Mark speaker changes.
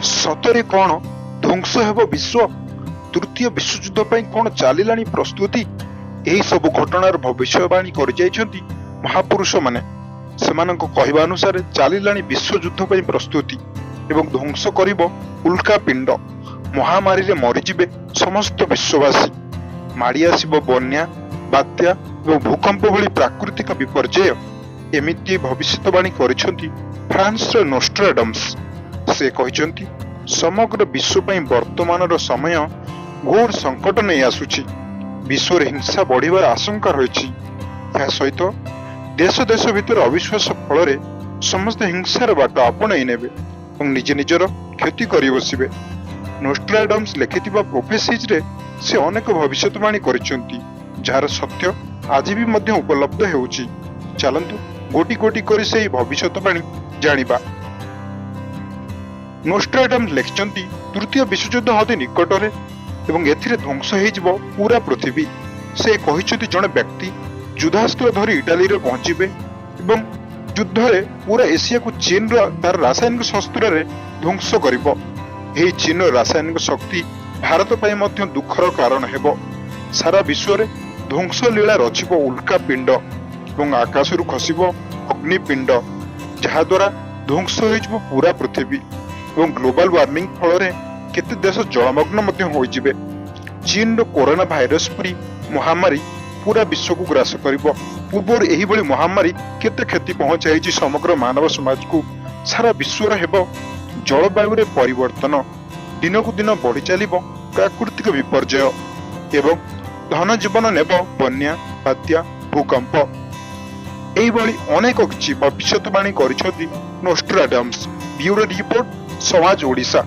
Speaker 1: सतरे कौन ध्वंस हेब विश्व तृतीय विश्वयुद्ध ପାଇଁ कौन चलिलानी प्रस्तुति एही सब घटनार भविष्यवाणी कर जाइछन्ति महापुरुष माने सेमानक कहवा अनुसार चलिलानी विश्वयुद्ध ପାଇଁ प्रस्तुति एवं ध्वंस करिब उल्का पिंड महामारी रे मरिजिबे समस्त विश्ववासी माड़ी आसिब बन्या बात्या एवं भूकंप भली प्राकृतिक विपर्यय एमिति भविष्यवाणी करिसन्ति फ्रांस रे नोस्ट्राडाम्स। से कहिसन्ति समग्र विश्व ପାଇଁ वर्तमानर समय घोर संकट नहीं आसुछि। विश्व हिंसा बढ़िबार आशंका रही। यह सहित देश देश भितर अविश्वास फल समस्त हिंसार बाट आपणाई नेबे और निज निजर क्षति करि बसिबे। नोस्ट्राडाम्स लिखिथिबा प्रोफेसीज रे से अनेक भविष्यवाणी करिसन्ति जार सत्य आज भी मध्य उपलब्ध हेउछि। चलंतु गोटी गोटी करी से भविष्यवाणी जानिबा। नोस्ट्राडाम्स लिखिसन्ति तृतीय विश्वयुद्ध अति निकटरे एवं एथिरे ध्वंस होइजिबो पूरा पृथ्वी। से कहिसन्ति जणे व्यक्ति युद्धास्त्र धरी इटाली रे पहुंचिबे एवं युद्ध रे पूरा एशिया को चीन रा तार रासायनिक शस्त्र रे ध्वंस करिबो। एही चीन रा रासायनिक शक्ति भारत पय मध्य दुखर कारण हेबो। सारा विश्व रे ध्वंस लीला रचिबो उल्का पिंड एवं आकाश रु खसिबो अग्नि पिंड जहा द्वारा ध्वंस होइजिबो पूरा पृथ्वी एवं ग्लोबल वार्मिंग फल रे केते देश जलमग्न मध्य होइजिबे। चीन रो कोरोना भाइरस परी महामारी पूरा विश्व को ग्रास करिबो। पूर्व एही बळी महामारी केते क्षति पहुंचाइछि समग्र मानव समाज को। सारा विश्व रे हेबो जलवायु रे परिवर्तन दिन को दिन बढ़ी चलिबो प्राकृतिक विपर्यय एवं धन जीवन नेब बन्या बात्या भूकंप एही बळी अनेक किछि भविष्यवाणी करिसथि नोस्ट्राडाम्स। ब्यूरो रिपोर्ट समाज ओडिशा।